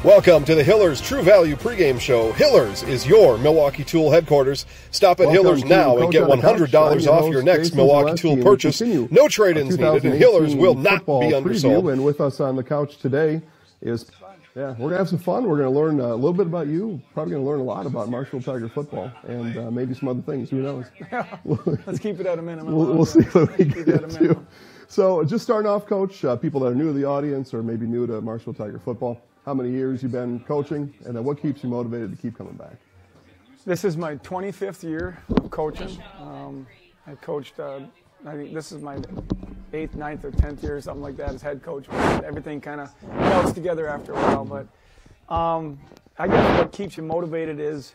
Welcome to the Hillers True Value pregame show. Hillers is your Milwaukee Tool headquarters. Stop at Hillers now and get $100 off your next Milwaukee Tool purchase. No trade-ins needed, and Hillers will not be undersold. And with us on the couch today is, we're going to have some fun. We're going to learn a little bit about you. Probably going to learn a lot about Marshall Tiger football and maybe some other things. Who knows? Let's keep it at a minimum. We'll see what we get into. So just starting off, Coach, people that are new to the audience or maybe new to Marshall Tiger football, how many years you've been coaching, and then what keeps you motivated to keep coming back? This is my 25th year of coaching. I coached, I think this is my 8th, 9th, or 10th year, something like that, as head coach. Everything kind of melts together after a while. But I guess what keeps you motivated is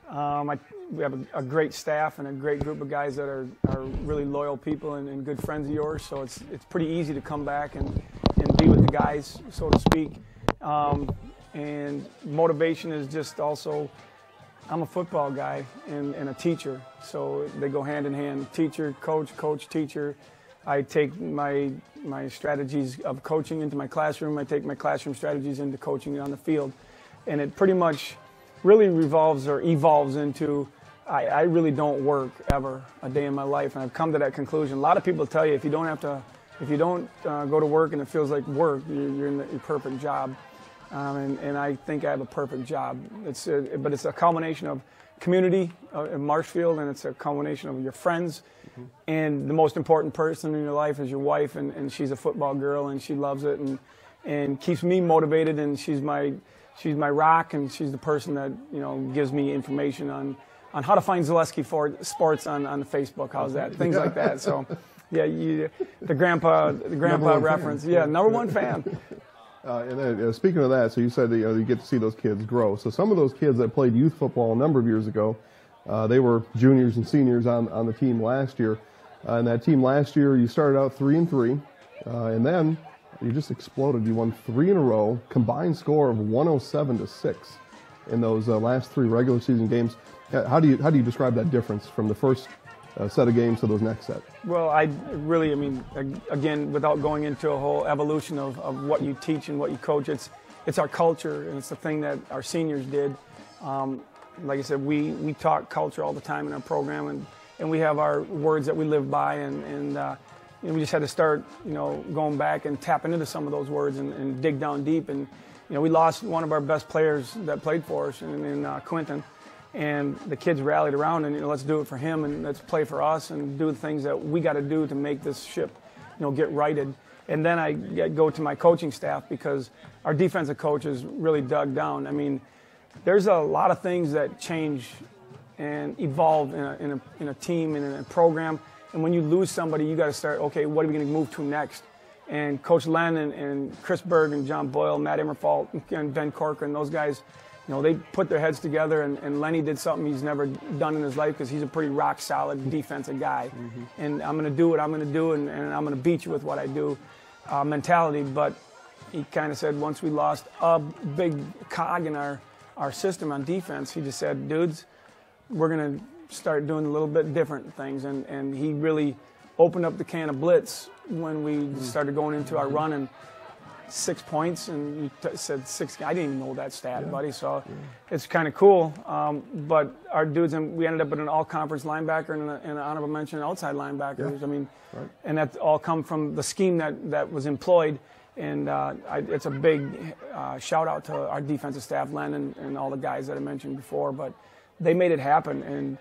we have a great staff and a great group of guys that are really loyal people and good friends of yours. So it's pretty easy to come back and be with the guys, so to speak. And motivation is just also, I'm a football guy and a teacher, so they go hand in hand. Teacher, coach, teacher. I take my strategies of coaching into my classroom. I take my classroom strategies into coaching on the field. And it pretty much really revolves or evolves into, I really don't work ever a day in my life. And I've come to that conclusion. A lot of people tell you if you don't go to work and it feels like work, you're in your perfect job. And I think I have a perfect job. But it's a combination of community in Marshfield, and it's a combination of your friends. Mm-hmm. And the most important person in your life is your wife, and she's a football girl, and she loves it and keeps me motivated. And she's my rock, and she's the person that gives me information on how to find Zaleski Sports on Facebook. How's that? Things like that. So, yeah, the grandpa reference. Fan. Yeah, number one fan. And then, speaking of that, so you said that you get to see those kids grow. So some of those kids that played youth football a number of years ago, they were juniors and seniors on the team last year. And that team last year, you started out 3-3, and then you just exploded. You won 3 in a row, combined score of 107-6 in those last 3 regular season games. How do you describe that difference from the first set of games to those next set? Well, again, without going into a whole evolution of what you teach and what you coach, it's our culture, and it's the thing that our seniors did. Like I said, we talk culture all the time in our program, and we have our words that we live by, and we just had to start, going back and tapping into some of those words and dig down deep. And we lost one of our best players that played for us in Quinton. And the kids rallied around and let's do it for him and let's play for us and do the things that we got to do to make this ship, get righted. And then I go to my coaching staff because our defensive coaches really dug down. I mean, there's a lot of things that change and evolve in a team and in a program. And when you lose somebody, you got to start, okay, what are we going to move to next? And Coach Len and Chris Berg and John Boyle, Matt Immerfalt and Ben Corcoran, those guys, they put their heads together, and Lenny did something he's never done in his life because he's a pretty rock-solid defensive guy. Mm-hmm. And I'm going to do what I'm going to do, and I'm going to beat you with what I do mentality. But he kind of said once we lost a big cog in our system on defense, he just said, dudes, we're going to start doing a little bit different things. And he really opened up the can of blitz when we started going into our run. And 6 points, and you said 6. I didn't even know that stat, buddy. So it's kind of cool. But our dudes, and we ended up with an all-conference linebacker and an honorable mention outside linebackers. Yeah. I mean, and that all come from the scheme that was employed. And it's a big shout out to our defensive staff, Len, and all the guys that I mentioned before. But they made it happen,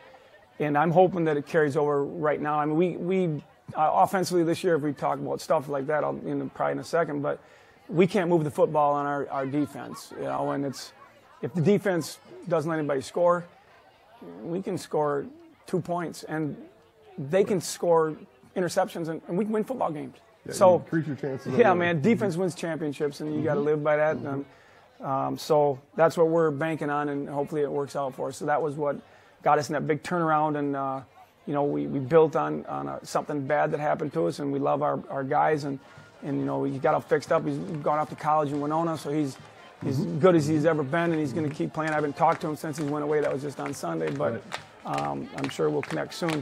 and I'm hoping that it carries over right now. I mean, we offensively this year, if we talk about stuff like that, I'll probably in a second, but we can't move the football on our defense, and if the defense doesn't let anybody score, we can score 2 points, and they can score interceptions, and we can win football games. Yeah, so increase your chances. Yeah, man, defense wins championships, and you got to live by that. And, so that's what we're banking on, and hopefully it works out for us. So that was what got us in that big turnaround, and we built on something bad that happened to us, and we love our guys, and he got all fixed up. He's gone off to college in Winona, so he's good as he's ever been, and he's going to keep playing. I haven't talked to him since he went away. That was just on Sunday, but I'm sure we'll connect soon.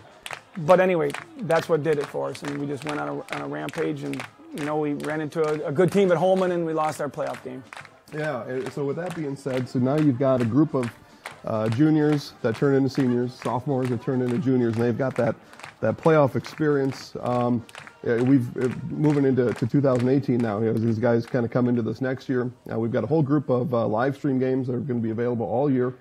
But anyway, that's what did it for us, and we just went on a rampage, and we ran into a good team at Holman, and we lost our playoff game. Yeah, so with that being said, so now you've got a group of juniors that turn into seniors, sophomores that turn into juniors, and they've got that playoff experience. We've moving into 2018 now. These guys kind of come into this next year. We've got a whole group of live stream games that are going to be available all year,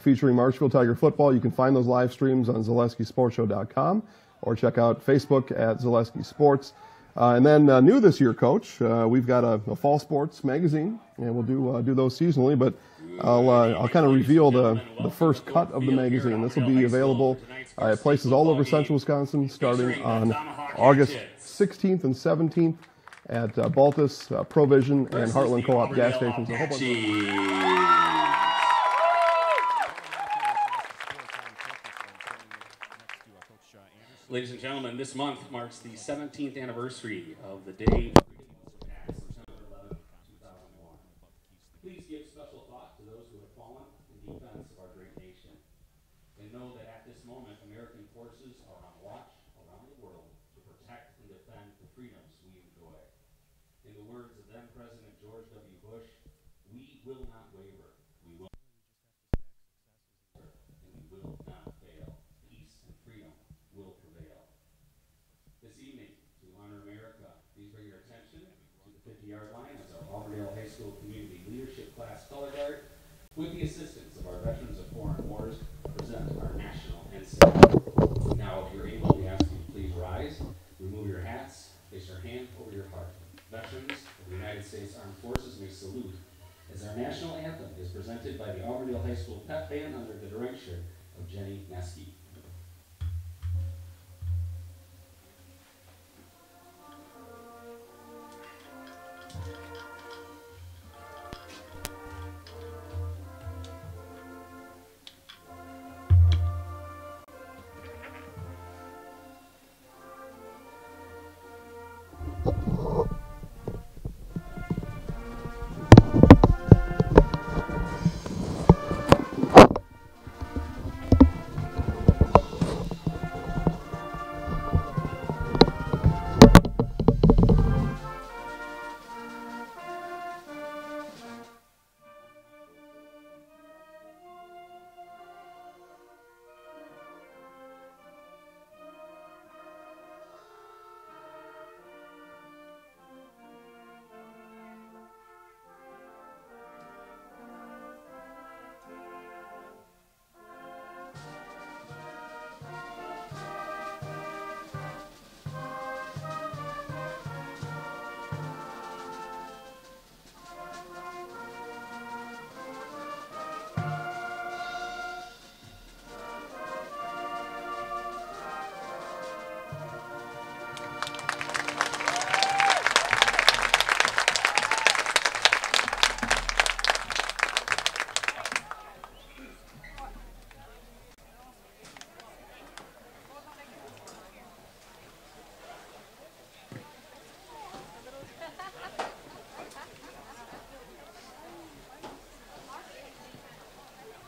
featuring Marshfield Tiger football. You can find those live streams on ZaleskiSportsShow.com or check out Facebook at Zaleski Sports. And then new this year, Coach, we've got a fall sports magazine, and we'll do those seasonally. But I'll kind of reveal the first cut of the magazine. This will be available at places all over Central Wisconsin, starting on August 16th and 17th at Baltus, Provision, and Heartland Co-op gas stations. A whole bunch of Ladies and gentlemen, this month marks the 17th anniversary of the day September 11, 2001. Please give special thought to those who have fallen in defense of our great nation. And know that at this moment, American forces are on watch around the world to protect and defend the freedoms we enjoy. In the words of then President George W. Bush, we will not waver. We will and we will not fail. Peace and freedom will prevail. This evening, to honor America, please bring your attention to the 50-yard line as our Auburndale High School Community Leadership Class Color Guard, with the assistance of our Veterans of Foreign Wars, present our national ensign. Now, if you're able, we ask you to please rise, remove your hats, place your hand over your heart. Veterans of the United States Armed Forces may salute as our national anthem is presented by the Auburndale High School Pep Band under the direction of Jenny Neske.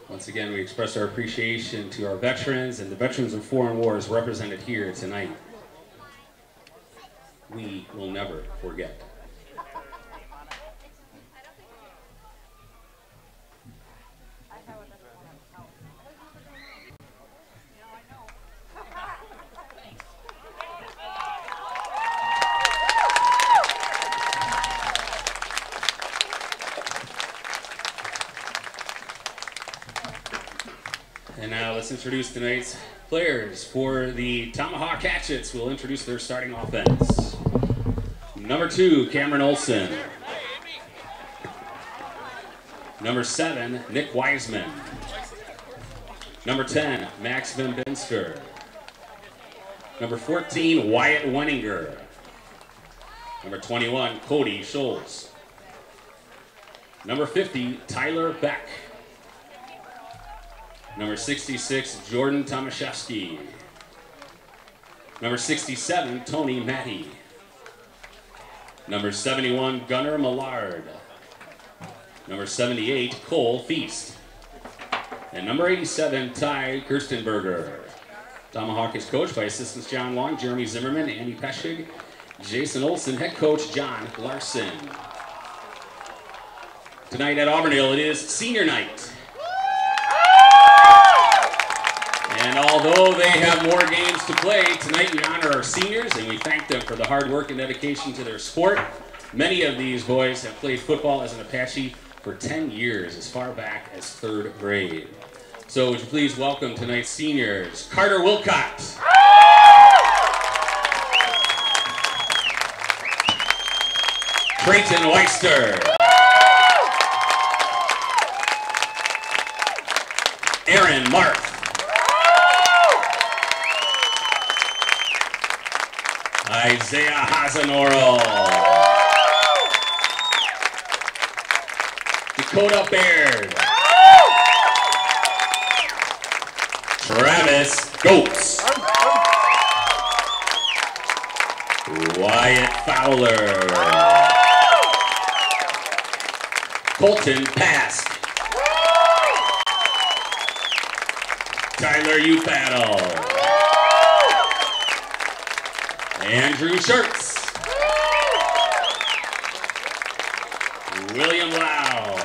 Once again, we express our appreciation to our veterans and the Veterans of Foreign Wars represented here tonight. We will never forget. And now let's introduce tonight's players. For the Tomahawk Hatchets, we'll introduce their starting offense. Number 2, Cameron Olson. Number 7, Nick Wiseman. Number 10, Max Van Bensker. Number 14, Wyatt Wenninger. Number 21, Cody Scholes. Number 50, Tyler Beck. Number 66, Jordan Tomaszewski. Number 67, Tony Matty. Number 71, Gunnar Millard. Number 78, Cole Feast. And number 87, Ty Kirstenberger. Tomahawk is coached by assistants John Long, Jeremy Zimmerman, Andy Peschig, Jason Olson, head coach John Larson. Tonight at Auburndale, it is senior night. And although they have more games to play, tonight we honor our seniors and we thank them for the hard work and dedication to their sport. Many of these boys have played football as an Apache for 10 years, as far back as 3rd grade. So would you please welcome tonight's seniors, Carter Wilcott. Trayton Weister. Aaron Marth. Isaiah Hasenoro. Dakota Baird. Travis Goetz. Wyatt Fowler. Colton Pask. Tyler Ufattle. Andrew Schertz. William Lau.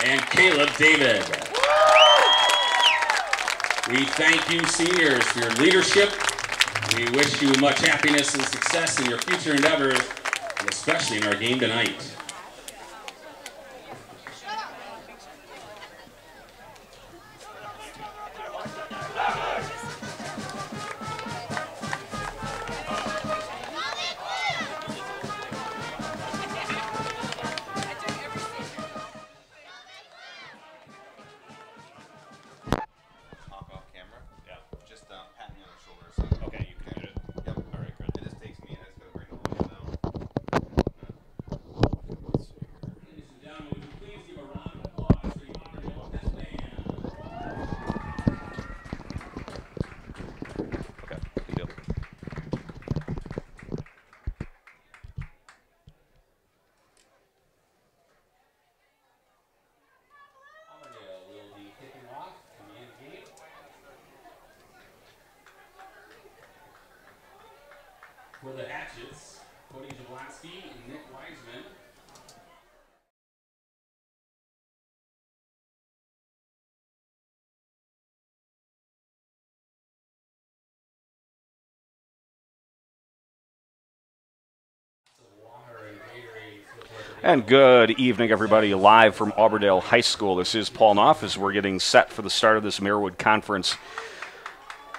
And Caleb David. We thank you, seniors, for your leadership. We wish you much happiness and success in your future endeavors, and especially in our game tonight. For the Hatchets, Cody Jablonski and Nick Wiseman. And good evening, everybody, live from Auburndale High School. This is Paul Knopf as we're getting set for the start of this Marawood Conference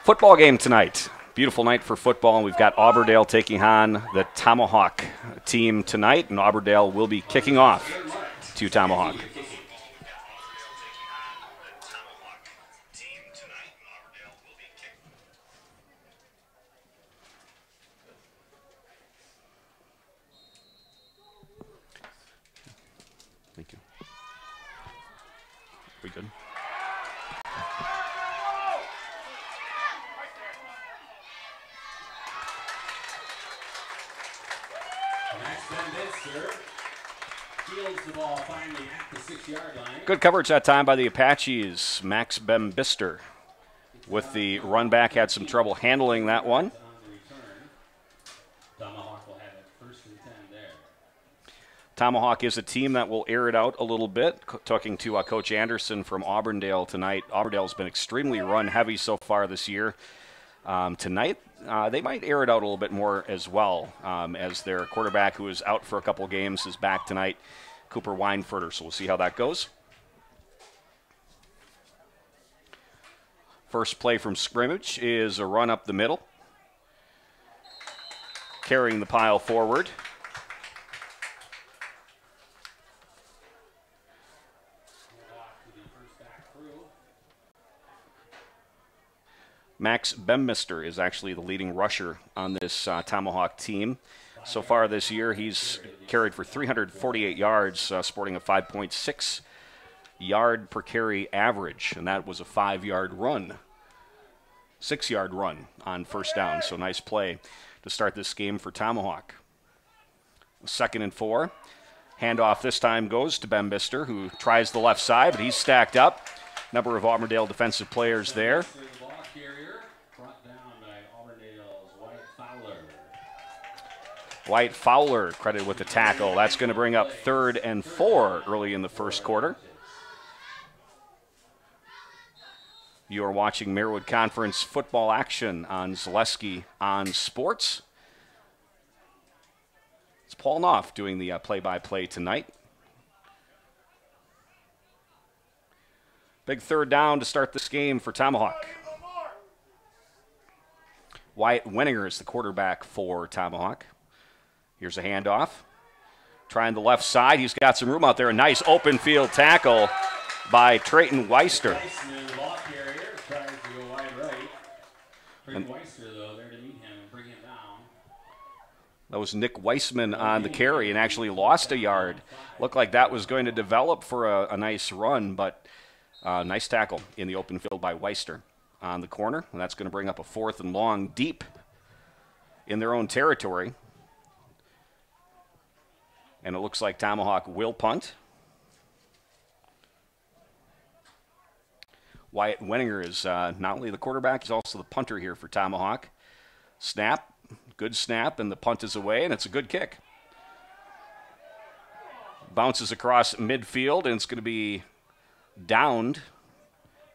football game tonight. Beautiful night for football, and we've got Auburndale taking on the Tomhawk team tonight, and Auburndale will be kicking off to Tomhawk. Thank you. We good? Fields the ball finally at the 6-yard line. Good coverage that time by the Apaches. Max Bembister with the run back had some trouble handling that one. Tomahawk will have it 1st and 10 there. Tomahawk is a team that will air it out a little bit. Talking to Coach Anderson from Auburndale tonight. Auburndale's been extremely run heavy so far this year. Tonight, they might air it out a little bit more as well, as their quarterback, who is out for a couple games, is back tonight, Cooper Weinfurter. So we'll see how that goes. First play from scrimmage is a run up the middle, carrying the pile forward. Max Bembister is actually the leading rusher on this Tomahawk team. So far this year, he's carried for 348 yards, sporting a 5.6 yard per carry average, and that was a 5-yard run, 6-yard run on first down. So nice play to start this game for Tomahawk. 2nd and 4. Handoff this time goes to Bembister, who tries the left side, but he's stacked up. Number of Auburndale defensive players there. Dwight Fowler credited with the tackle. That's going to bring up 3rd and 4 early in the first quarter. You are watching Marawood Conference football action on Zaleski on Sports. It's Paul Knopf doing the play-by-play tonight. Big 3rd down to start this game for Tomahawk. Wyatt Wenninger is the quarterback for Tomahawk. Here's a handoff. Trying the left side. He's got some room out there. A nice open field tackle by Trayton Weister. That was Nick Weissman on the carry and actually lost a yard. Looked like that was going to develop for a nice run, but nice tackle in the open field by Weister on the corner. And that's going to bring up a 4th and long deep in their own territory. And it looks like Tomahawk will punt. Wyatt Wenninger is not only the quarterback, he's also the punter here for Tomahawk. Snap, good snap, and the punt is away, and it's a good kick. Bounces across midfield, and it's going to be downed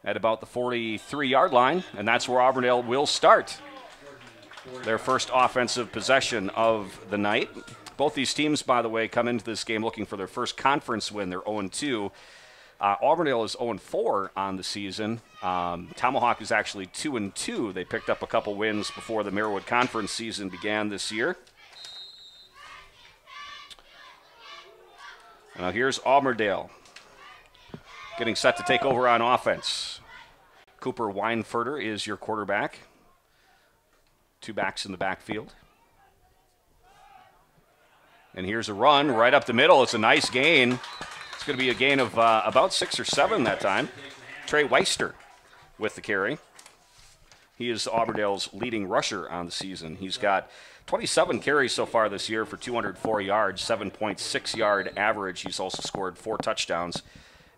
at about the 43-yard line, and that's where Auburndale will start their first offensive possession of the night. Both these teams, by the way, come into this game looking for their first conference win. They're 0-2. Auburndale is 0-4 on the season. Tomahawk is actually 2-2. They picked up a couple wins before the Marawood Conference season began this year. Now here's Auburndale getting set to take over on offense. Cooper Weinfurter is your quarterback. 2 backs in the backfield. And here's a run right up the middle. It's a nice gain. It's going to be a gain of about 6 or 7 that time. Trey Weister with the carry. He is Auburndale's leading rusher on the season. He's got 27 carries so far this year for 204 yards, 7.6 yard average. He's also scored 4 touchdowns,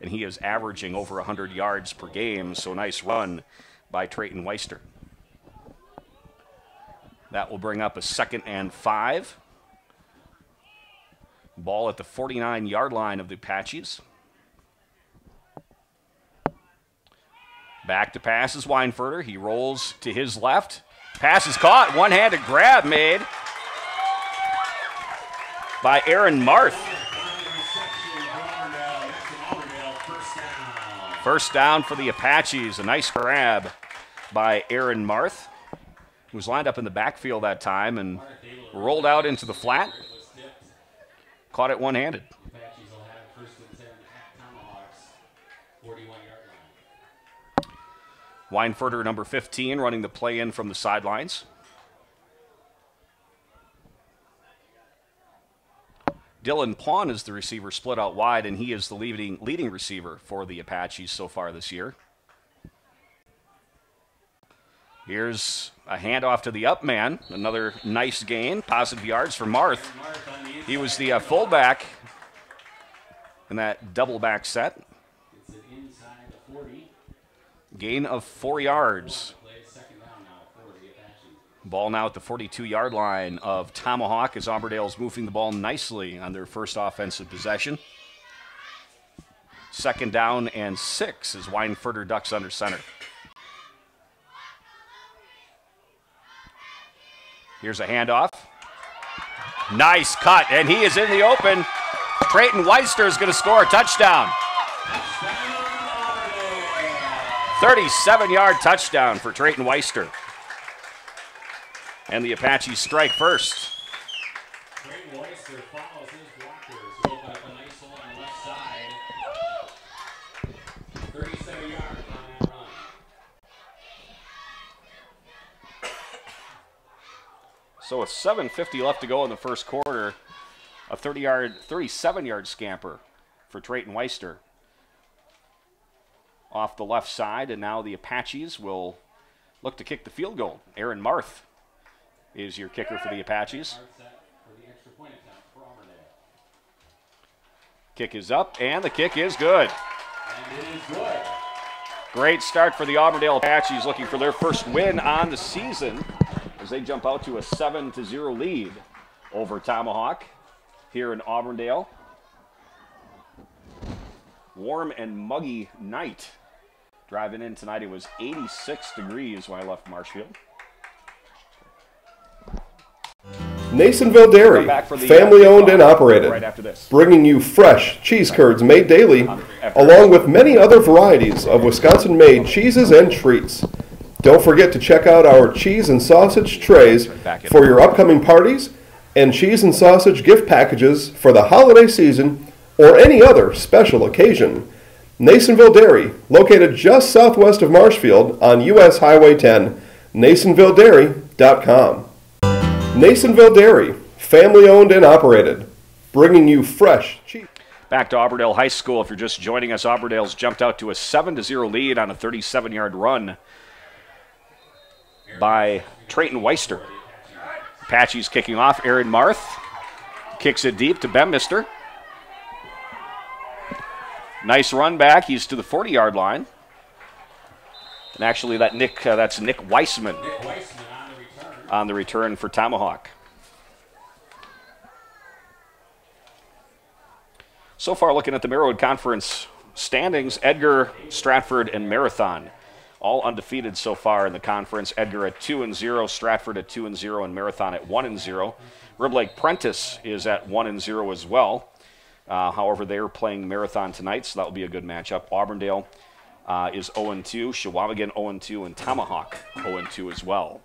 and he is averaging over 100 yards per game. So nice run by Trayton Weister. That will bring up a 2nd and 5. Ball at the 49-yard line of the Apaches. Back to pass is Weinfurter. He rolls to his left. Pass is caught. One-handed grab made by Aaron Marth. First down for the Apaches. A nice grab by Aaron Marth, who was lined up in the backfield that time and rolled out into the flat. Caught it one-handed. Apaches will have 1st and 10 at Tomahawk's 41-yard line. Weinfurter, number 15, running the play in from the sidelines. Dylan Pawn is the receiver, split out wide, and he is the leading receiver for the Apaches so far this year. Here's a handoff to the up man. Another nice gain. Positive yards for Marth. He was the fullback in that double back set. Gain of 4 yards. Ball now at the 42-yard line of Tomahawk as Auburndale's moving the ball nicely on their first offensive possession. 2nd down and 6 as Weinfurter ducks under center. Here's a handoff. Nice cut, and he is in the open. Trayton Weister is going to score a touchdown. 37-yard touchdown for Trayton Weister. And the Apaches strike first. Trayton Weister follows his blockers. He opened up a nice hole on the left side. 37 yards on that run. So with 7:50 left to go in the first quarter, a 37-yard scamper for Trayton Weister off the left side, and now the Apaches will look to kick the field goal. Aaron Marth is your kicker for the Apaches. Kick is up, and the kick is good. And it is good. Great start for the Auburndale Apaches, looking for their first win on the season as they jump out to a 7-0 lead over Tomahawk here in Auburndale. Warm and muggy night. Driving in tonight, it was 86 degrees when I left Marshfield. Nasonville Dairy, family owned and operated, right after this. Bringing you fresh cheese curds made daily, along with many other varieties of Wisconsin-made cheeses and treats. Don't forget to check out our cheese and sausage trays for your upcoming parties and cheese and sausage gift packages for the holiday season or any other special occasion. Nasonville Dairy, located just southwest of Marshfield on U.S. Highway 10, NasonvilleDairy.com. Nasonville Dairy, family owned and operated, bringing you fresh cheese. Back to Auburndale High School. If you're just joining us, Auburndale's jumped out to a 7-0 lead on a 37-yard run by Trayton Weister. Apache's kicking off. Aaron Marth kicks it deep to Bemister. Nice run back. He's to the 40-yard line. And actually, that's Nick Weissman on the return for Tomahawk. So far, looking at the Marawood Conference standings, Edgar, Stratford, and Marathon all undefeated so far in the conference. Edgar at 2-0, Stratford at 2-0, and Marathon at 1-0. Rib Lake Prentice is at 1-0 as well. However, they're playing Marathon tonight, so that will be a good matchup. Auburndale is 0-2, Chequamegon 0-2, and Tomahawk 0-2 as well.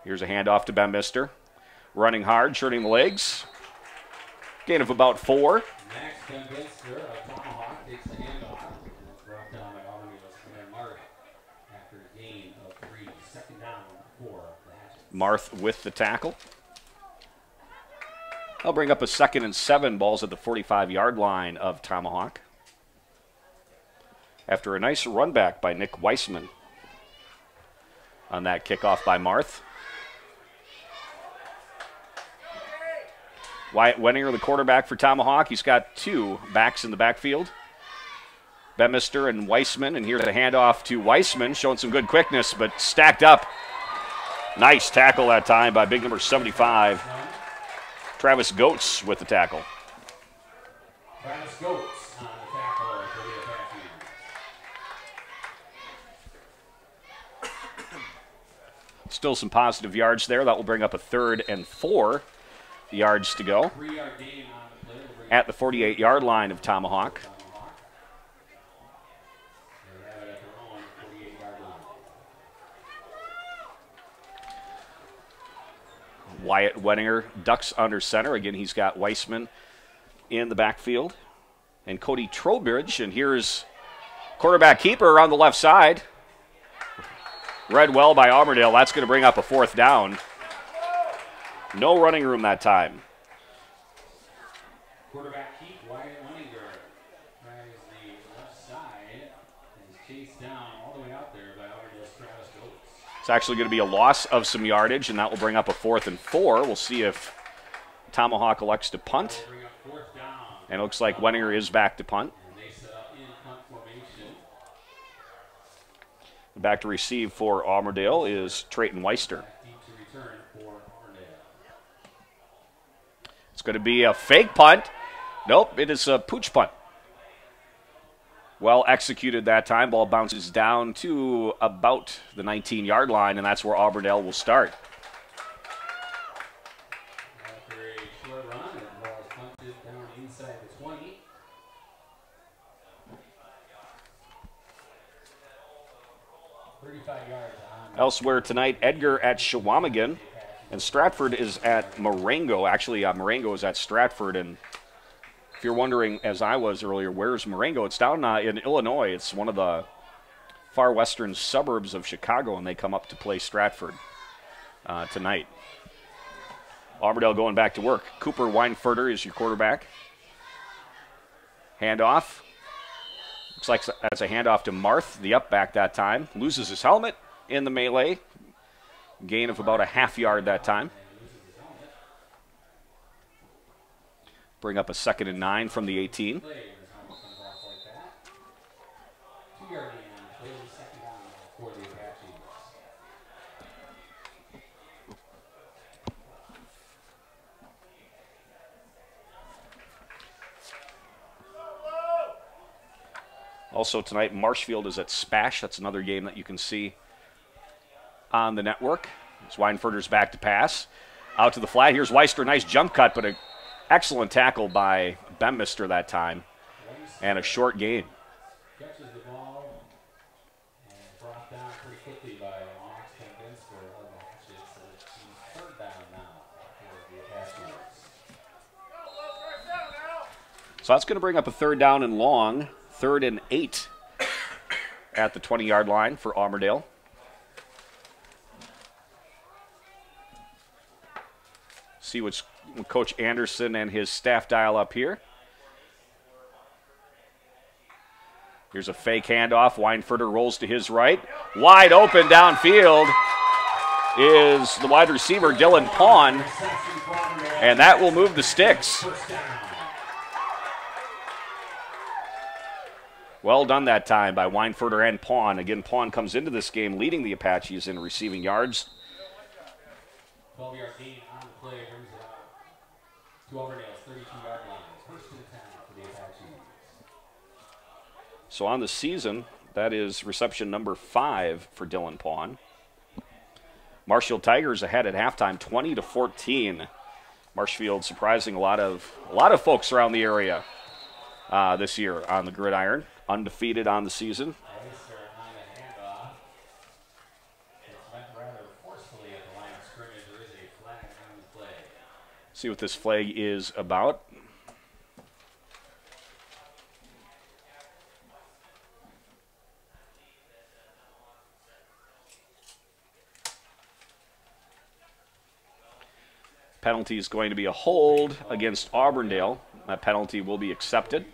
Here's a handoff to Bemister. Running hard, shorting the legs. Gain of about 4. Next, Bemister of Tomahawk takes the handoff. And it's brought down by Auburndale's Aaron Marth after a gain of 3. Second down for the Hatchets. Marth with the tackle. They'll bring up a 2nd and 7. Balls at the 45-yard line of Tomahawk. After a nice run back by Nick Weissman on that kickoff by Marth. Wyatt Wenninger, the quarterback for Tomahawk. He's got 2 backs in the backfield. Bemister and Weissman, and here's a handoff to Weissman, showing some good quickness, but stacked up. Nice tackle that time by big number 75. Travis Goetz with the tackle. Travis Goetz on the tackle for the Apaches. Still some positive yards there. That will bring up a 3rd and 4 yards to go. 3-yard gain on the play. At the 48-yard line of Tomahawk. They have it at their own 48-yard line. Wyatt Wenninger ducks under center. Again, he's got Weissman in the backfield. And Cody Trowbridge. And here's quarterback keeper on the left side. Read well by Auburndale. That's going to bring up a 4th down. No running room that time. Quarterback keep, Wyatt Wenninger tries the left side and is chased down all the way out there by Auburndale's Travis Goetz. It's actually going to be a loss of some yardage, and that will bring up a 4th and 4. We'll see if Tomahawk elects to punt. Bring up 4th down. And it looks like Wenninger is back to punt. And they set up in punt formation. Back to receive for Auburndale is Trayton Weister. Deep to return for Auburndale. It's going to be a fake punt. Nope, it is a pooch punt. Well executed that time. Ball bounces down to about the 19-yard line, and that's where Auburndale will start. After a short run, the ball is punted down inside the 20. Elsewhere tonight, Edgar at Chequamegon, and Stratford is at Marengo. Actually, Marengo is at Stratford, and if you're wondering, as I was earlier, where's Marengo? It's down in Illinois. It's one of the far western suburbs of Chicago, and they come up to play Stratford tonight. Auburndale going back to work. Cooper Weinfurter is your quarterback. Handoff. Looks like that's a handoff to Marth, the up back that time. Loses his helmet in the melee. Gain of about a half yard that time. Bring up a 2nd and 9 from the 18. Also tonight, Marshfield is at Spash. That's another game that you can see on the network. As Weinfurter's back to pass. Out to the flat. Here's Weister. Nice jump cut, but an excellent tackle by Bemister that time. And a short gain. Catches the ball and brought down pretty quickly by Max Kempinster of the Hatchets. So it's third down now for the Apaches. So that's going to bring up a third down and long. 3rd and 8 at the 20-yard line for Auburndale. See what Coach Anderson and his staff dial up here. Here's a fake handoff. Weinfurter rolls to his right. Wide open downfield is the wide receiver, Dylan Pawn. And that will move the sticks. Well done that time by Weinfurter and Pawn. Again, Pawn comes into this game leading the Apaches in receiving yards. 12-yard gain on the play brings it out to Auburndale's 32-yard line. First and 10 for the Apaches. So on the season, that is reception number 5 for Dylan Pawn. Marshfield Tigers ahead at halftime, 20-14. Marshfield surprising a lot of folks around the area this year on the gridiron, undefeated on the season. See what this flag is about. Penalty is going to be a hold against Auburndale. That penalty will be accepted.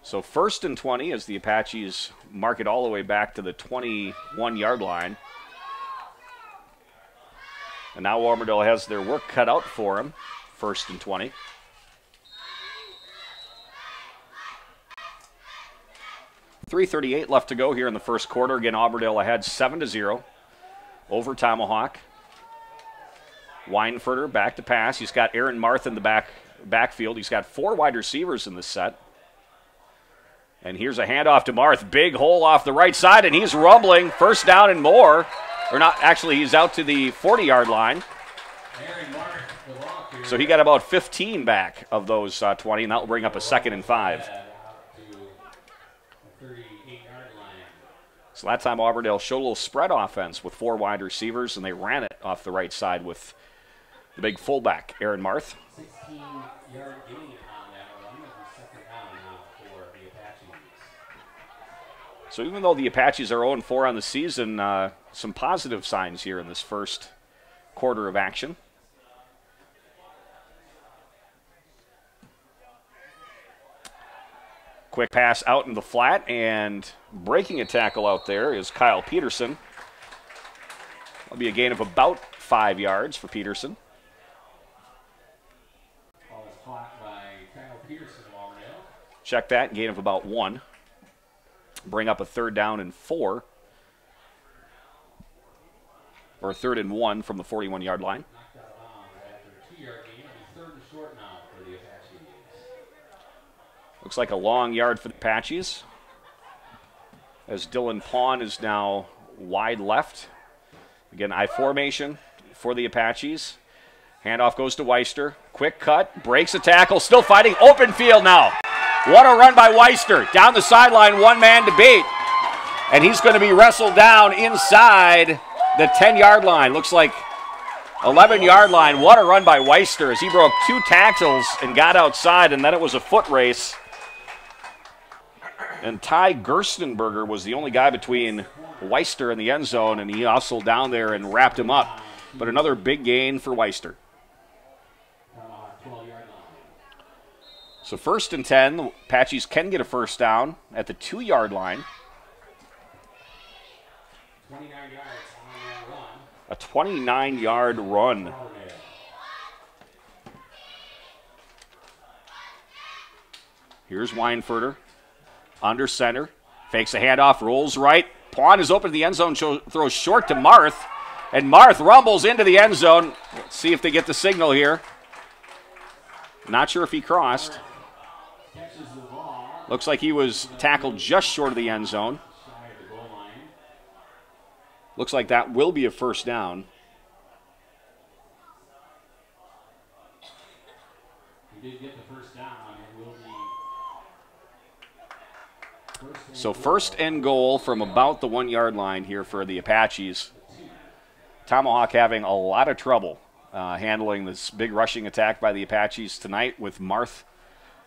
So 1st and 20 as the Apaches mark it all the way back to the 21-yard line. And now Auburndale has their work cut out for them. 1st and 20. .338 left to go here in the first quarter. Again, Auburndale ahead 7-0 over Tomahawk. Weinfurter back to pass. He's got Aaron Marth in the backfield. He's got 4 wide receivers in this set. And here's a handoff to Marth. Big hole off the right side, and he's rumbling. First down and more. Or not, actually, he's out to the 40-yard line. So he got about 15 back of those 20, and that will bring up a 2nd and 5. So that time Auburndale showed a little spread offense with 4 wide receivers, and they ran it off the right side with the big fullback, Aaron Marth. 16-yard gain on that run. Second down now for the Apaches. So even though the Apaches are 0-4 on the season, some positive signs here in this first quarter of action. Quick pass out in the flat, and breaking a tackle out there is Kyle Peterson. That'll be a gain of about 5 yards for Peterson. Ball is caught by Kyle Peterson of Auburndale. Check that, gain of about 1. Bring up a 3rd down and 4. Or a 3rd and 1 from the 41-yard line. Knocked out of bounds after a 2-yard gain. It'll be 3rd and short now for the Apaches. Looks like a long yard for the Apaches. As Dylan Pawn is now wide left. Again, I formation for the Apaches. Handoff goes to Weister. Quick cut, breaks a tackle, still fighting. Open field now. What a run by Weister. Down the sideline, 1 man to beat. And he's going to be wrestled down inside the 10-yard line. Looks like 11-yard line. What a run by Weister as he broke 2 tackles and got outside, and then it was a foot race. And Ty Gerstenberger was the only guy between Weister and the end zone, and he hustled down there and wrapped him up. But another big gain for Weister. So 1st and 10, the Apaches can get a first down at the 2-yard line. 29 yards on that run. A 29-yard run. Here's Weinfurter. Under center. Fakes a handoff, rolls right. Pawn is open to the end zone, throws short to Marth. And Marth rumbles into the end zone. Let's see if they get the signal here. Not sure if he crossed. Looks like he was tackled just short of the end zone. Looks like that will be a first down. He did get the first down. It will be so first and goal from about the 1 yard line here for the Apaches. Tomahawk having a lot of trouble handling this big rushing attack by the Apaches tonight, with Marth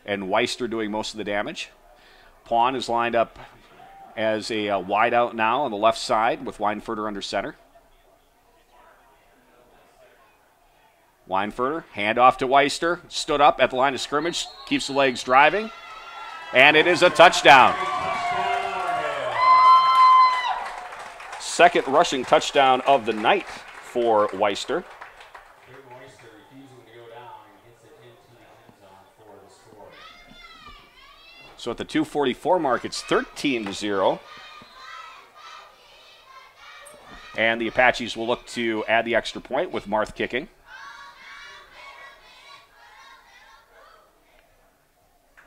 and Weister doing most of the damage. Pawn is lined up as a wide out now on the left side with Weinfurter under center. Weinfurter, handoff to Weister, stood up at the line of scrimmage, keeps the legs driving, and it is a touchdown. Second rushing touchdown of the night for Weister. So at the 2:44 mark, it's 13-0. And the Apaches will look to add the extra point with Marth kicking.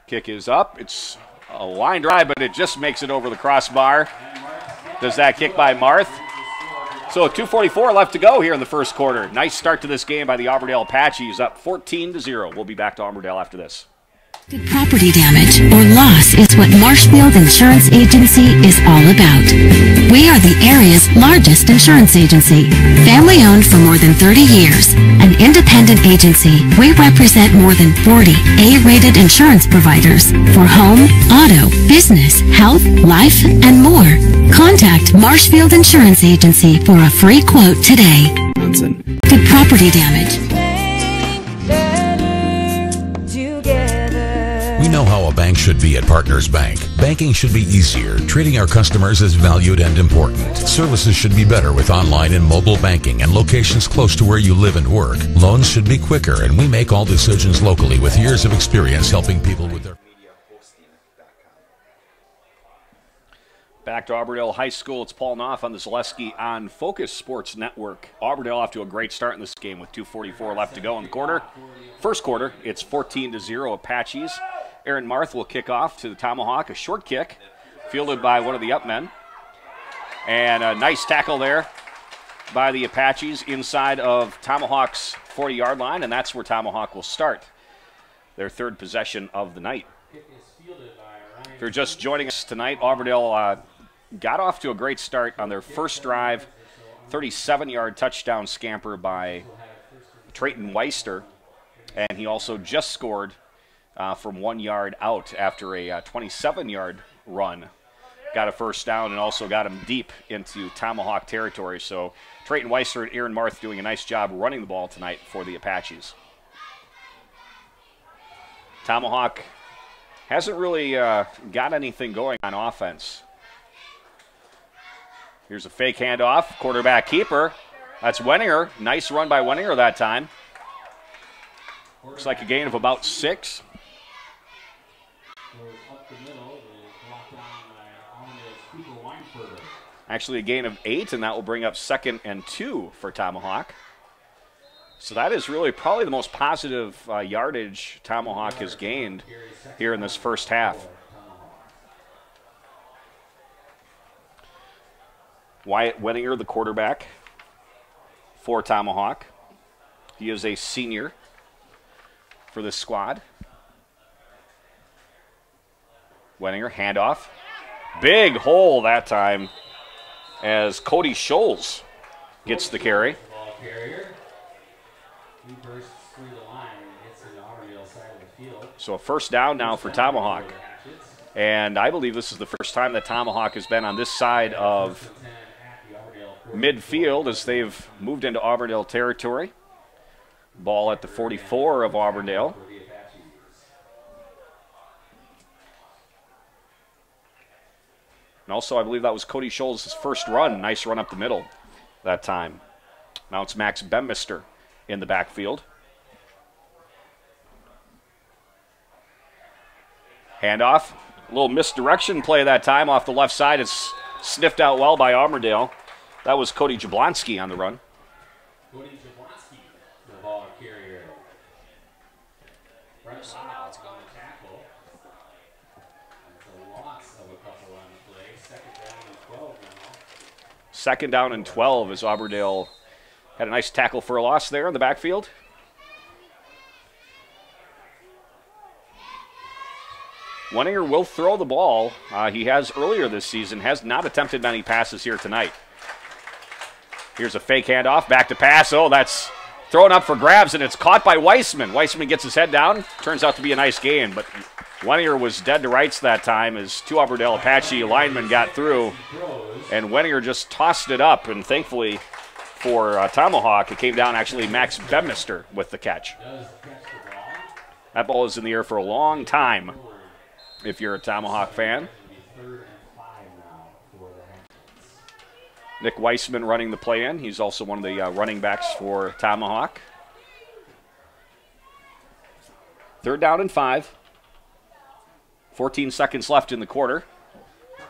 Kick is up. It's a line drive, but it just makes it over the crossbar. Does that kick by Marth? So 2:44 left to go here in the first quarter. Nice start to this game by the Auburndale Apaches, up 14-0. We'll be back to Auburndale after this. Property damage or loss is what Marshfield Insurance Agency is all about. We are the area's largest insurance agency, family owned for more than 30 years. An independent agency, we represent more than 40 A-rated insurance providers for home, auto, business, health, life, and more. Contact Marshfield Insurance Agency for a free quote today. Good property damage. We know how a bank should be at Partners Bank. Banking should be easier. Treating our customers as valued and important. Services should be better with online and mobile banking and locations close to where you live and work. Loans should be quicker, and we make all decisions locally with years of experience helping people with their... Back to Auburndale High School. It's Paul Knopf on the Zaleski on Focus Sports Network. Auburndale off to a great start in this game with 2:44 left to go in the quarter. First quarter, it's 14-0 Apaches. Aaron Marth will kick off to the Tomahawk, a short kick, fielded by one of the upmen. And a nice tackle there by the Apaches inside of Tomahawk's 40-yard line, and that's where Tomahawk will start their third possession of the night. If you're just joining us tonight, Auburndale got off to a great start on their first drive, 37-yard touchdown scamper by Trayton Weister, and he also just scored from 1 yard out after a 27-yard run. Got a first down and also got him deep into Tomahawk territory. So Trayton Weister and Aaron Marth doing a nice job running the ball tonight for the Apaches. Tomahawk hasn't really got anything going on offense. Here's a fake handoff, quarterback keeper. That's Wenninger. Nice run by Wenninger that time. Looks like a gain of about 6. Actually a gain of 8, and that will bring up 2nd and 2 for Tomahawk. So that is really probably the most positive yardage Tomahawk has gained here in this first half. Wyatt Wenninger, the quarterback for Tomahawk. He is a senior for this squad. Wenninger, handoff. Big hole that time as Cody Scholes gets the carry. So a first down now for Tomahawk. And I believe this is the first time that Tomahawk has been on this side of midfield as they've moved into Auburndale territory. Ball at the 44 of Auburndale. And also, I believe that was Cody Scholes' first run. Nice run up the middle that time. Now it's Max Bemister in the backfield. Handoff. A little misdirection play that time off the left side. It's sniffed out well by Auburndale. That was Cody Jablonski on the run. Cody Jablonski, the ball carrier. Right now, it's going to tackle. Second down and 12 as Auburndale had a nice tackle for a loss there in the backfield. Wenninger will throw the ball. He has earlier this season, has not attempted many passes here tonight. Here's a fake handoff, back to pass. Oh, that's thrown up for grabs, and it's caught by Weissman. Weissman gets his head down. Turns out to be a nice gain, but Wenninger was dead to rights that time as two Auburndale Apache linemen got through, and Wenninger just tossed it up, and thankfully for Tomahawk, it came down actually Max Bedminster with the catch. That ball is in the air for a long time if you're a Tomahawk fan. Nick Weissman running the play in. He's also one of the running backs for Tomahawk. 3rd down and 5. 14 seconds left in the quarter.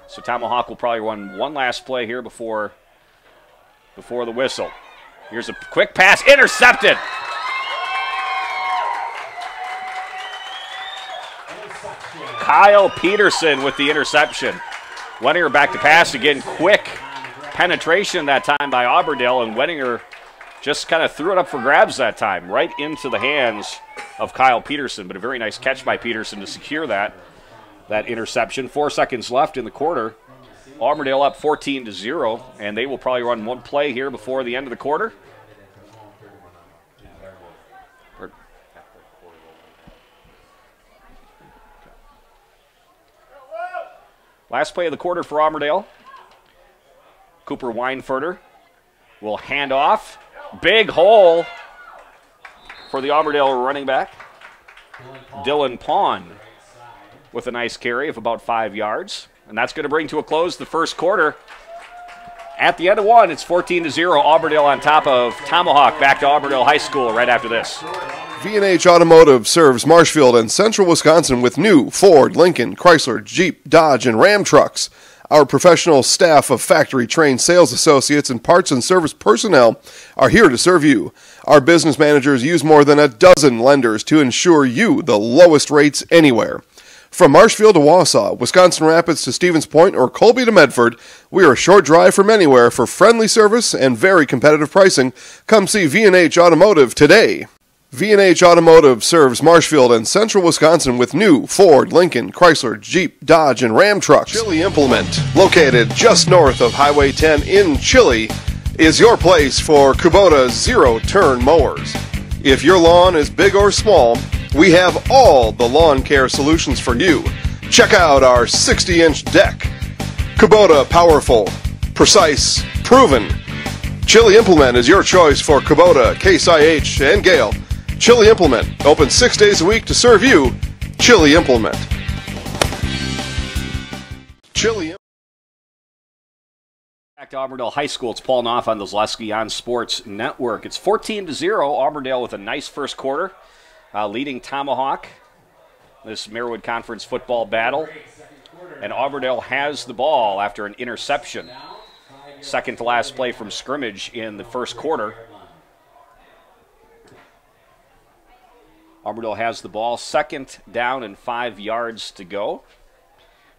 So Tomahawk will probably run one last play here before the whistle. Here's a quick pass, intercepted. Kyle Peterson with the interception. Wenninger back to pass again, quick penetration that time by Auburndale, and Wenninger just kind of threw it up for grabs that time, right into the hands of Kyle Peterson. But a very nice catch by Peterson to secure that interception. 4 seconds left in the quarter. Auburndale up 14-0, and they will probably run one play here before the end of the quarter. Last play of the quarter for Auburndale. Cooper Weinfurter will hand off. Big hole for the Auburndale running back. Dylan Pond with a nice carry of about 5 yards. And that's going to bring to a close the first quarter. At the end of one, it's 14-0. Auburndale on top of Tomahawk. Back to Auburndale High School right after this. V&H Automotive serves Marshfield and central Wisconsin with new Ford, Lincoln, Chrysler, Jeep, Dodge, and Ram trucks. Our professional staff of factory-trained sales associates and parts and service personnel are here to serve you. Our business managers use more than a dozen lenders to ensure you the lowest rates anywhere. From Marshfield to Wausau, Wisconsin Rapids to Stevens Point, or Colby to Medford, we are a short drive from anywhere for friendly service and very competitive pricing. Come see V&H Automotive today. V&H Automotive serves Marshfield and central Wisconsin with new Ford, Lincoln, Chrysler, Jeep, Dodge, and Ram trucks. Chili Implement, located just north of Highway 10 in Chili, is your place for Kubota zero-turn mowers. If your lawn is big or small, we have all the lawn care solutions for you. Check out our 60-inch deck. Kubota powerful, precise, proven. Chili Implement is your choice for Kubota, Case IH, and Gale. Chili Implement, open 6 days a week to serve you. Chili Implement. Chili. Back to Auburndale High School. It's Paul Knopf on the Zaleski on Sports Network. It's 14-0. Auburndale with a nice first quarter, leading Tomahawk this Marawood Conference football battle. And Auburndale has the ball after an interception. Second to last play from scrimmage in the first quarter. Auburndale has the ball, 2nd down and 5 yards to go.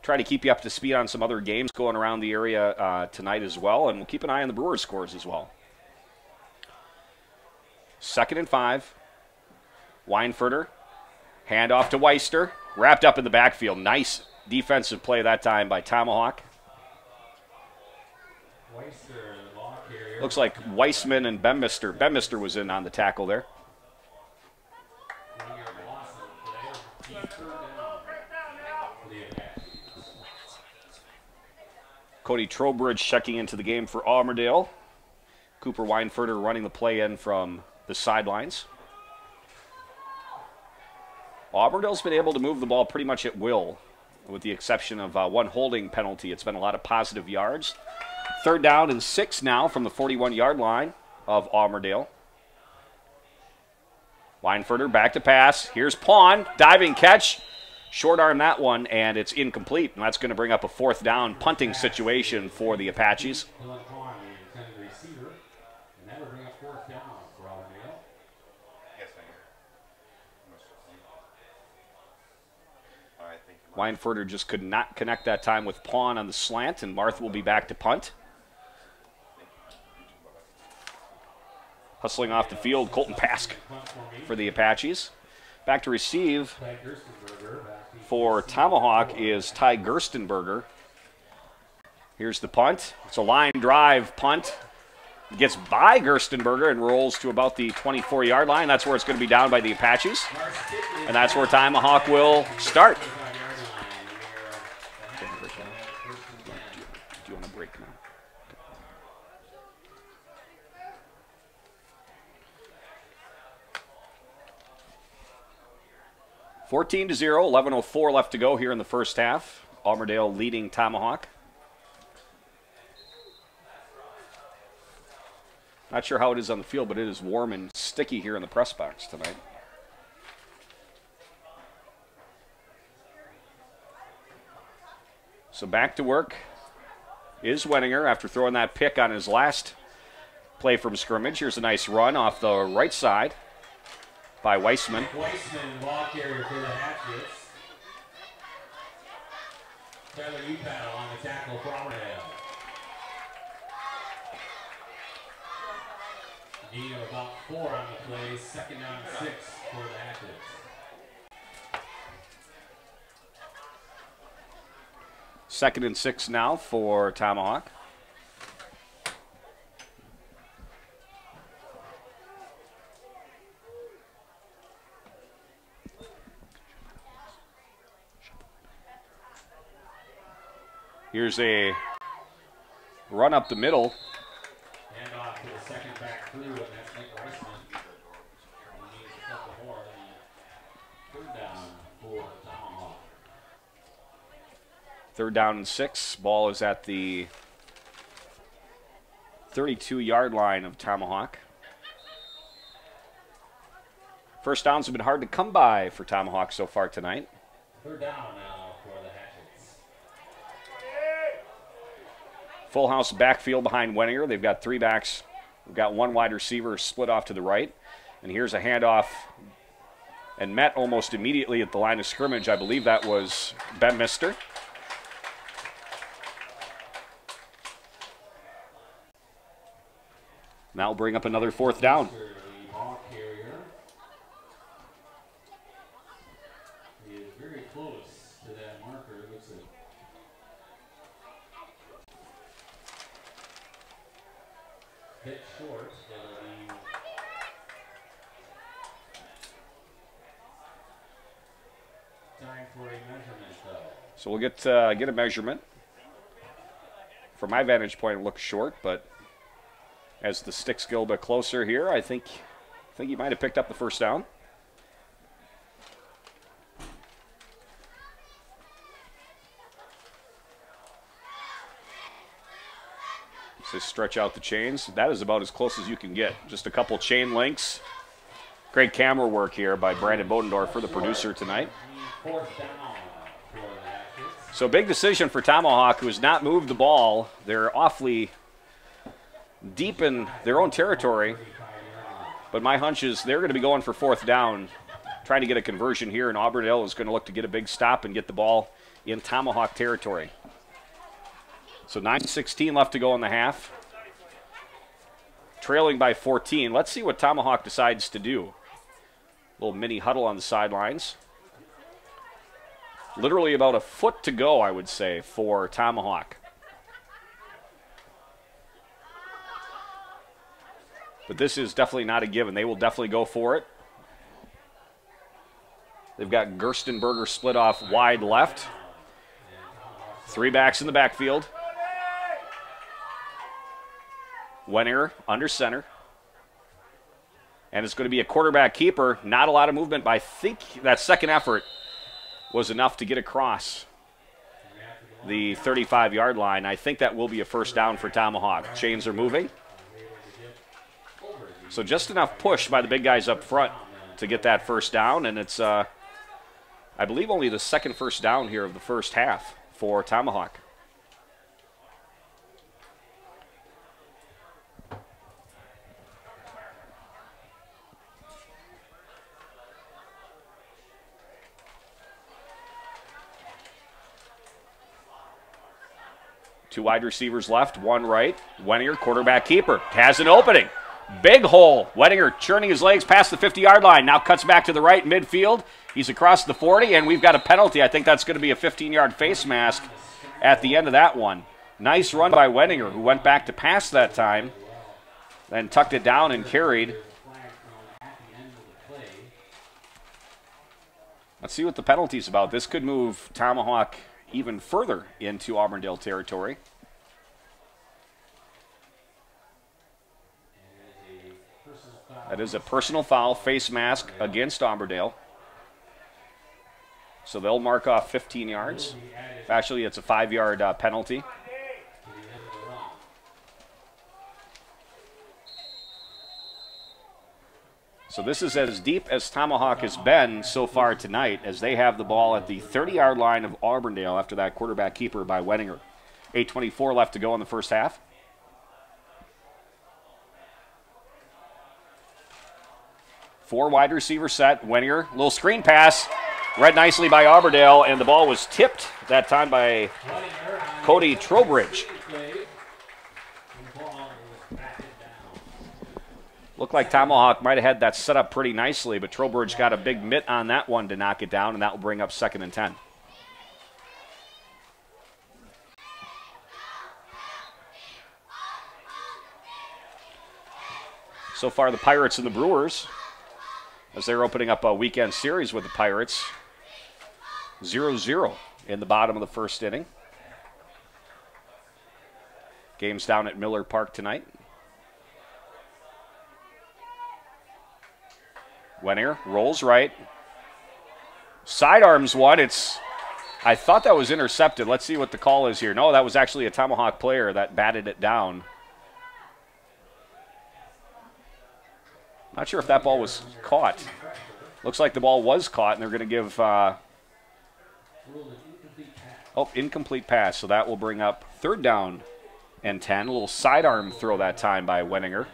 Try to keep you up to speed on some other games going around the area tonight as well, and we'll keep an eye on the Brewers' scores as well. 2nd and 5. Weinfurter, handoff to Weister, wrapped up in the backfield. Nice defensive play that time by Tomahawk. Looks like Weissman and Bedminster. Bedminster was in on the tackle there. Cody Trowbridge checking into the game for Auburndale. Cooper Weinfurter running the play in from the sidelines. Auburndale's been able to move the ball pretty much at will, with the exception of one holding penalty. It's been a lot of positive yards. 3rd down and 6 now from the 41-yard line of Auburndale. Weinfurter back to pass. Here's Pawn, diving catch. Short arm that one, and it's incomplete. And that's going to bring up a 4th down punting situation for the Apaches. Weinfurter just could not connect that time with Pawn on the slant, and Marth will be back to punt. Hustling off the field, Colton Pask for the Apaches. Back to receive for Tomahawk is Ty Gerstenberger. Here's the punt. It's a line drive punt. Gets by Gerstenberger and rolls to about the 24-yard line. That's where it's going to be down by the Apaches. And that's where Tomahawk will start. Do you want to break now? 14-0, 11:04 left to go here in the first half. Auburndale leading Tomahawk. Not sure how it is on the field, but it is warm and sticky here in the press box tonight. So back to work is Wenninger after throwing that pick on his last play from scrimmage. Here's a nice run off the right side by Weissman. Weissman, ball carrier for the Hatchets. Tyler Upal on the tackle for Auburndale. Need of about 4 on the play, 2nd down and 6 for the Hatchets. Second and 6 now for Tomahawk. Here's a run up the middle. Hand off to the second back through, and that's Nick Weissman. He needs a couple more. Third down for Tomahawk. 3rd down and 6. Ball is at the 32-yard line of Tomahawk. First downs have been hard to come by for Tomahawk so far tonight. 3rd down now for the Hatchets. Full house backfield behind Wenninger. They've got 3 backs. We've got 1 wide receiver split off to the right. And here's a handoff and met almost immediately at the line of scrimmage. I believe that was Ben Mister. Now we'll bring up another 4th down. The ball carrier is very close to that marker. Looks like hit short. Time for a measurement, though. So we'll get a measurement. From my vantage point, it looks short, but as the sticks go a bit closer here, I think he might have picked up the first down. So stretch out the chains. That is about as close as you can get. Just a couple chain links. Great camera work here by Brandon Bodendorf for the producer tonight. 4th down for the Hatchets. So big decision for Tomahawk, who has not moved the ball. They're awfully deep in their own territory, but my hunch is they're going to be going for 4th down, trying to get a conversion here, and Auburndale is going to look to get a big stop and get the ball in Tomahawk territory. So 9:16 left to go in the half. Trailing by 14. Let's see what Tomahawk decides to do. Little mini huddle on the sidelines. Literally about a foot to go, I would say, for Tomahawk. But this is definitely not a given. They will definitely go for it. They've got Gerstenberger split off wide left. 3 backs in the backfield. Wenninger under center. And it's going to be a quarterback keeper. Not a lot of movement, but I think that second effort was enough to get across the 35-yard line. I think that will be a first down for Tomahawk. Chains are moving. So just enough push by the big guys up front to get that first down, and it's, I believe, only the second first down here of the first half for Tomahawk. Two wide receivers left, one right. Wenninger, quarterback keeper, has an opening. Big hole. Wettinger churning his legs past the 50-yard line. Now cuts back to the right midfield. He's across the 40, and we've got a penalty. I think that's going to be a 15-yard face mask at the end of that one. Nice run by Wettinger, who went back to pass that time, then tucked it down and carried. Let's see what the penalty's about. This could move Tomahawk even further into Auburndale territory. That is a personal foul, face mask against Auburndale. So they'll mark off 15 yards. Actually, it's a 5-yard penalty. So this is as deep as Tomahawk has been so far tonight, as they have the ball at the 30-yard line of Auburndale after that quarterback keeper by Wettinger. 8:24 left to go in the first half. Four wide receiver set. Wettinger, little screen pass, read nicely by Auburndale, and the ball was tipped that time by Cody Trowbridge. Looked like Tomahawk might have had that set up pretty nicely, but Trowbridge got a big mitt on that one to knock it down, and that will bring up 2nd and 10. So far, the Pirates and the Brewers, as they're opening up a weekend series with the Pirates, 0-0 in the bottom of the first inning. Game's down at Miller Park tonight. Wettinger rolls right. Sidearms one. I thought that was intercepted. Let's see what the call is here. No, that was actually a Tomahawk player that batted it down. Not sure if that ball was caught. Looks like the ball was caught, and they're going to give incomplete pass. So that will bring up 3rd down and 10. A little sidearm throw that time by Wettinger.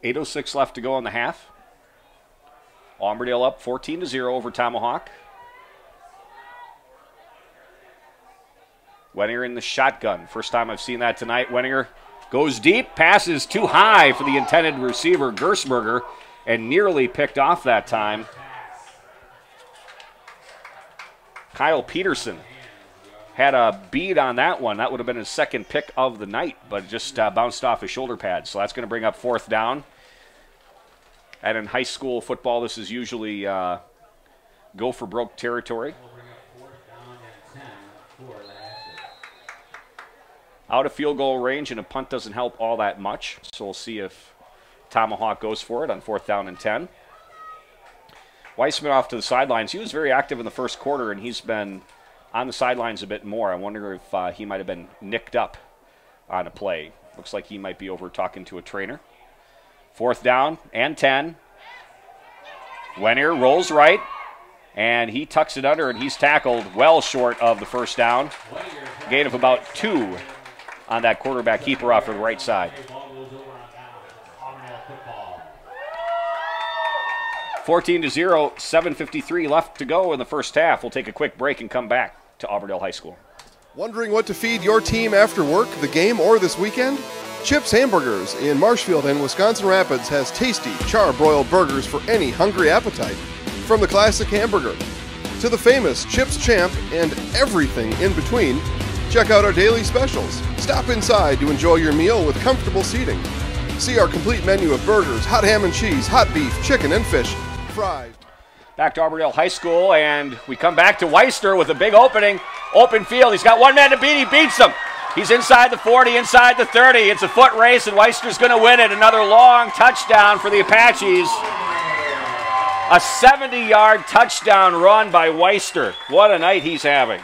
.806 left to go in the half. Auburndale up 14-0 over Tomahawk. Wettinger in the shotgun. First time I've seen that tonight. Wettinger goes deep, passes too high for the intended receiver, Gersberger, and nearly picked off that time. Kyle Peterson had a bead on that one. That would have been his 2nd pick of the night, but just bounced off his shoulder pad. So that's going to bring up 4th down. And in high school football, this is usually go for broke territory. Out of field goal range, and a punt doesn't help all that much. So we'll see if Tomahawk goes for it on 4th down and 10. Weissman off to the sidelines. He was very active in the first quarter, and he's been on the sidelines a bit more. I wonder if he might have been nicked up on a play. Looks like he might be over talking to a trainer. 4th down and 10. Wettinger rolls right, and he tucks it under, and he's tackled well short of the 1st down. Gain of about 2 on that quarterback keeper off to the right side. 14-0, 7:53 left to go in the first half. We'll take a quick break and come back to Auburndale High School. Wondering what to feed your team after work, the game, or this weekend? Chips Hamburgers in Marshfield and Wisconsin Rapids has tasty, char-broiled burgers for any hungry appetite. From the classic hamburger to the famous Chips Champ and everything in between, check out our daily specials. Stop inside to enjoy your meal with comfortable seating. See our complete menu of burgers, hot ham and cheese, hot beef, chicken, and fish, fries. Back to Auburndale High School, and we come back to Weister with a big opening. Open field. He's got one man to beat. He beats him. He's inside the 40, inside the 30. It's a foot race, and Weister's going to win it. Another long touchdown for the Apaches. A 70-yard touchdown run by Weister. What a night he's having.